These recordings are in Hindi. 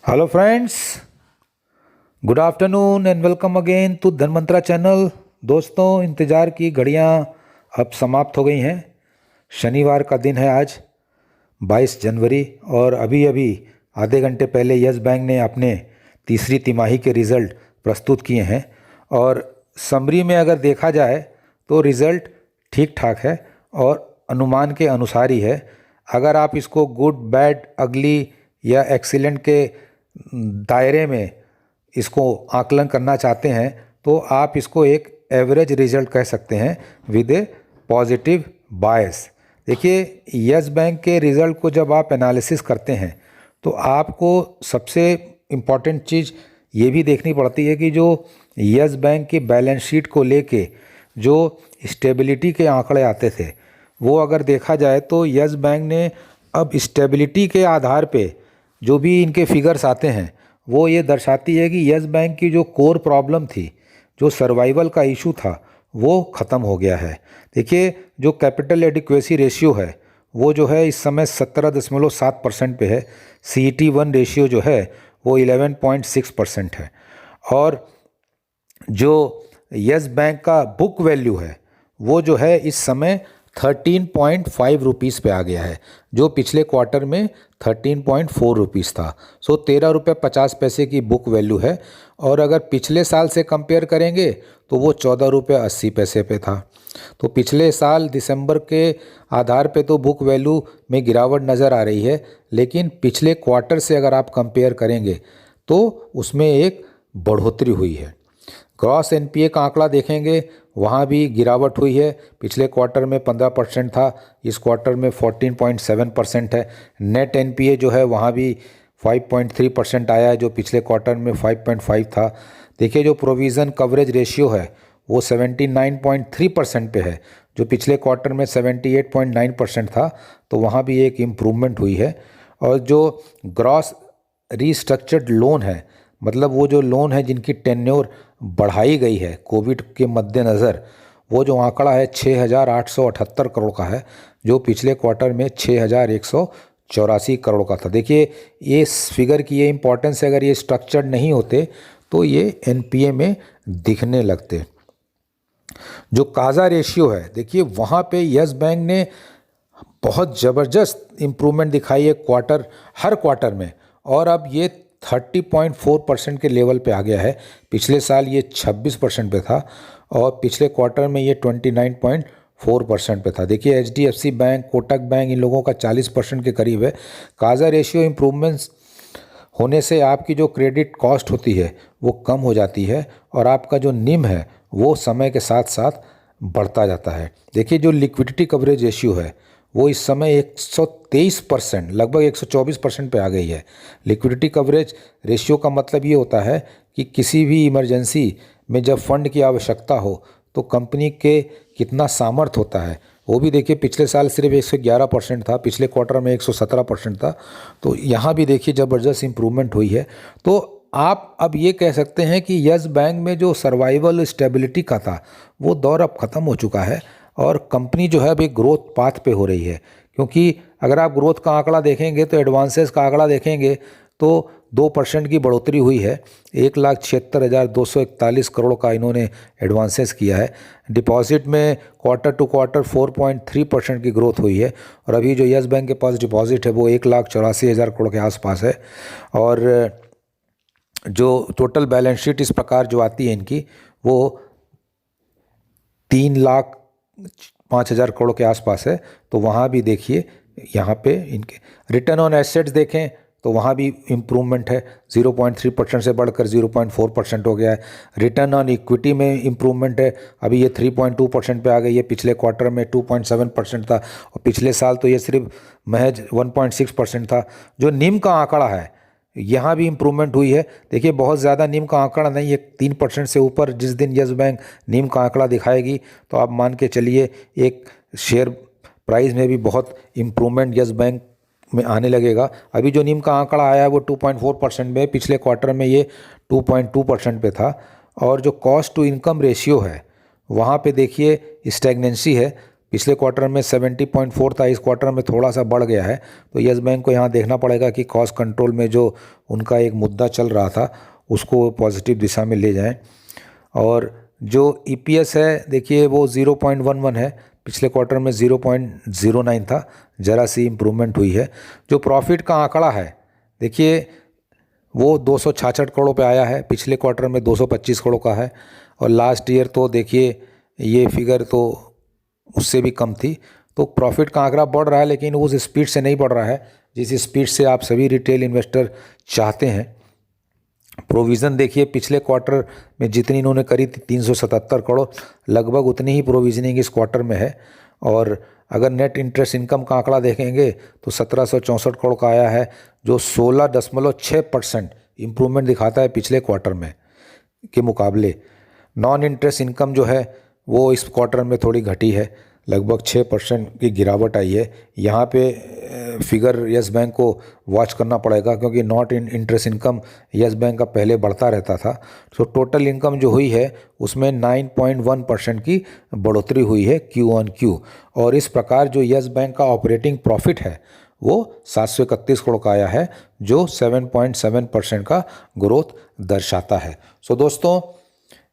Hello friends, good afternoon and welcome again to Dhanmantra channel. दोस्तों, इंतज़ार की घड़ियां अब समाप्त हो गई हैं। शनिवार का दिन है आज 22 जनवरी और अभी अभी आधे घंटे पहले यस बैंक ने अपने तीसरी तिमाही के रिज़ल्ट प्रस्तुत किए हैं और समरी में अगर देखा जाए तो रिज़ल्ट ठीक ठाक है और अनुमान के अनुसार ही है। अगर आप इसको गुड, बैड, अगली या एक्सीलेंट के दायरे में इसको आकलन करना चाहते हैं तो आप इसको एक एवरेज रिजल्ट कह सकते हैं विद ए पॉजिटिव बायस। देखिए, यस बैंक के रिज़ल्ट को जब आप एनालिसिस करते हैं तो आपको सबसे इम्पॉर्टेंट चीज़ ये भी देखनी पड़ती है कि जो यस बैंक की बैलेंस शीट को लेके जो स्टेबिलिटी के आंकड़े आते थे वो अगर देखा जाए तो यस बैंक ने अब स्टेबिलिटी के आधार पे जो भी इनके फिगर्स आते हैं वो ये दर्शाती है कि यस बैंक की जो कोर प्रॉब्लम थी, जो सर्वाइवल का इशू था, वो ख़त्म हो गया है। देखिए, जो कैपिटल एडिक्वेसी रेशियो है वो जो है इस समय 17.7% पे है। CET1 रेशियो जो है वो 11.6% है और जो यस बैंक का बुक वैल्यू है वो जो है इस समय 13.5 रुपीज़ पे आ गया है, जो पिछले क्वार्टर में 13.4 रुपीज़ था। सो 13 रुपये 50 पैसे की बुक वैल्यू है और अगर पिछले साल से कंपेयर करेंगे तो वो 14 रुपये 80 पैसे पे था। तो पिछले साल दिसंबर के आधार पे तो बुक वैल्यू में गिरावट नज़र आ रही है, लेकिन पिछले क्वार्टर से अगर आप कंपेयर करेंगे तो उसमें एक बढ़ोतरी हुई है। ग्रॉस NPA का आंकड़ा देखेंगे, वहाँ भी गिरावट हुई है। पिछले क्वार्टर में 15% था, इस क्वार्टर में 14.7% है। नेट NPA जो है वहाँ भी 5.3% आया है, जो पिछले क्वार्टर में 5.5 था। देखिए, जो प्रोविज़न कवरेज रेशियो है वो 79.3% पे है, जो पिछले क्वार्टर में 78.9% था, तो वहाँ भी एक इम्प्रूवमेंट हुई है। और जो ग्रॉस रीस्ट्रक्चर्ड लोन है, मतलब वो जो लोन है जिनकी टेन्योर बढ़ाई गई है कोविड के मद्देनज़र, वो जो आंकड़ा है 6,878 करोड़ का है, जो पिछले क्वार्टर में 6,184 करोड़ का था। देखिए, ये फिगर की ये इम्पोर्टेंस है, अगर ये स्ट्रक्चर्ड नहीं होते तो ये NPA में दिखने लगते। जो काज़ा रेशियो है, देखिए वहाँ पे यस बैंक ने बहुत ज़बरदस्त इम्प्रूवमेंट दिखाई है हर क्वार्टर में, और अब ये 30.4% के लेवल पे आ गया है। पिछले साल ये 26% पे था और पिछले क्वार्टर में ये 29.4% पे था। देखिए, HDFC बैंक, कोटक बैंक, इन लोगों का 40% के करीब है। काज़ा रेशियो इम्प्रूवमेंट्स होने से आपकी जो क्रेडिट कॉस्ट होती है वो कम हो जाती है और आपका जो निम है वो समय के साथ साथ बढ़ता जाता है। देखिए, जो लिक्विडिटी कवरेज रेशियो है वो इस समय 123%, लगभग 124% पे आ गई है। लिक्विडिटी कवरेज रेशियो का मतलब ये होता है कि किसी भी इमरजेंसी में जब फंड की आवश्यकता हो तो कंपनी के कितना सामर्थ्य होता है। वो भी देखिए, पिछले साल सिर्फ 111% था, पिछले क्वार्टर में 117% था, तो यहाँ भी देखिए ज़बरदस्त इम्प्रूवमेंट हुई है। तो आप अब ये कह सकते हैं कि यस बैंक में जो सर्वाइवल स्टेबिलिटी का था वो दौर अब ख़त्म हो चुका है और कंपनी जो है अभी ग्रोथ पाथ पे हो रही है। क्योंकि अगर आप ग्रोथ का आंकड़ा देखेंगे तो एडवांसेस का आंकड़ा देखेंगे तो 2% की बढ़ोतरी हुई है। 1,76,241 करोड़ का इन्होंने एडवांसेस किया है। डिपॉजिट में क्वार्टर टू क्वार्टर 4.3% की ग्रोथ हुई है और अभी जो यस बैंक के पास डिपॉजिट है वो 1,84,000 करोड़ के आसपास है। और जो टोटल बैलेंस शीट इस प्रकार जो आती है इनकी, वो 3,05,000 करोड़ के आसपास है। तो वहाँ भी देखिए, यहाँ पे इनके रिटर्न ऑन एसेट्स देखें तो वहाँ भी इम्प्रूवमेंट है, 0.3% से बढ़कर 0.4% हो गया है। रिटर्न ऑन इक्विटी में इम्प्रूवमेंट है, अभी ये 3.2% पे आ गई है। पिछले क्वार्टर में 2.7% था और पिछले साल तो ये सिर्फ महज 1.6% था। जो निम का आंकड़ा है यहाँ भी इम्प्रूवमेंट हुई है। देखिए, बहुत ज़्यादा निम का आंकड़ा नहीं है, 3% से ऊपर जिस दिन यस बैंक निम का आंकड़ा दिखाएगी तो आप मान के चलिए एक शेयर प्राइस में भी बहुत इम्प्रूवमेंट यस बैंक में आने लगेगा। अभी जो निम का आंकड़ा आया है वो 2.4% में, पिछले क्वार्टर में ये 2.2% पे था। और जो कॉस्ट टू इनकम रेशियो है वहाँ पे देखिए स्टैग्नेंसी है, पिछले क्वार्टर में 70.4 था, इस क्वार्टर में थोड़ा सा बढ़ गया है। तो यस बैंक को यहाँ देखना पड़ेगा कि कॉस्ट कंट्रोल में जो उनका एक मुद्दा चल रहा था उसको पॉजिटिव दिशा में ले जाएं। और जो EPS है देखिए वो 0.11 है, पिछले क्वार्टर में 0.09 था, ज़रा सी इम्प्रूवमेंट हुई है। जो प्रॉफिट का आंकड़ा है देखिए वो 266 करोड़ पे आया है, पिछले क्वार्टर में 225 करोड़ का है। और लास्ट ईयर तो देखिए ये फिगर तो उससे भी कम थी। तो प्रॉफिट का आंकड़ा बढ़ रहा है लेकिन उस स्पीड से नहीं बढ़ रहा है जिस स्पीड से आप सभी रिटेल इन्वेस्टर चाहते हैं। प्रोविज़न देखिए पिछले क्वार्टर में जितनी इन्होंने करी थी 377 करोड़, लगभग उतनी ही प्रोविजनिंग इस क्वार्टर में है। और अगर नेट इंटरेस्ट इनकम का आंकड़ा देखेंगे तो 1764 करोड़ का आया है, जो 16.6% इम्प्रूवमेंट दिखाता है पिछले क्वार्टर में के मुकाबले। नॉन इंटरेस्ट इनकम जो है वो इस क्वार्टर में थोड़ी घटी है, लगभग 6% की गिरावट आई है। यहाँ पे फिगर यस बैंक को वॉच करना पड़ेगा क्योंकि not interest income yes bank का पहले बढ़ता रहता था। तो टोटल इनकम जो हुई है उसमें 9.1% की बढ़ोतरी हुई है Q-on-Q। और इस प्रकार जो यस बैंक का ऑपरेटिंग प्रॉफिट है वो 731 करोड़ का आया है, जो 7.7% का ग्रोथ दर्शाता है। सो दोस्तों,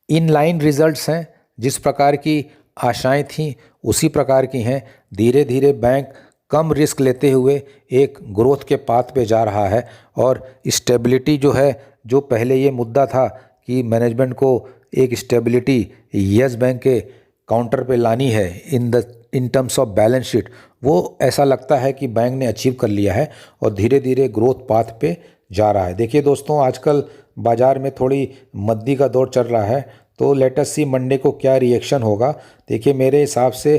इन लाइन रिजल्ट्स हैं, जिस प्रकार की आशाएं थीं उसी प्रकार की हैं। धीरे धीरे बैंक कम रिस्क लेते हुए एक ग्रोथ के पाथ पे जा रहा है। और स्टेबिलिटी जो है, जो पहले ये मुद्दा था कि मैनेजमेंट को एक स्टेबिलिटी यस बैंक के काउंटर पे लानी है in terms of balance sheet, वो ऐसा लगता है कि बैंक ने अचीव कर लिया है और धीरे धीरे ग्रोथ पाथ पे जा रहा है। देखिए दोस्तों, आजकल बाज़ार में थोड़ी मद्दी का दौर चल रहा है, तो लेट अस सी मंडे को क्या रिएक्शन होगा। देखिए मेरे हिसाब से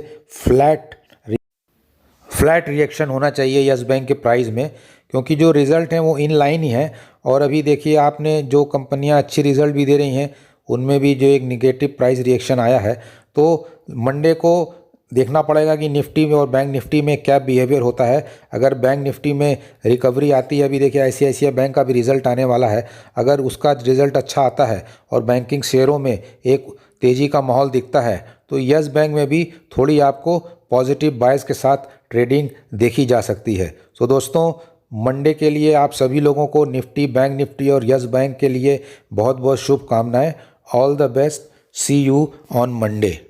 फ्लैट रिएक्शन होना चाहिए यस बैंक के प्राइस में, क्योंकि जो रिज़ल्ट हैं वो इन लाइन ही हैं। और अभी देखिए आपने जो कंपनियां अच्छी रिज़ल्ट भी दे रही हैं उनमें भी जो एक निगेटिव प्राइस रिएक्शन आया है। तो मंडे को देखना पड़ेगा कि निफ्टी में और बैंक निफ्टी में क्या बिहेवियर होता है। अगर बैंक निफ्टी में रिकवरी आती है, अभी देखिए ICICI बैंक का भी रिज़ल्ट आने वाला है, अगर उसका रिज़ल्ट अच्छा आता है और बैंकिंग शेयरों में एक तेज़ी का माहौल दिखता है तो यस बैंक में भी थोड़ी आपको पॉजिटिव बायस के साथ ट्रेडिंग देखी जा सकती है। सो दोस्तों, मंडे के लिए आप सभी लोगों को निफ्टी, बैंक निफ्टी और यस बैंक के लिए बहुत बहुत शुभकामनाएं। All the best, see you on Monday.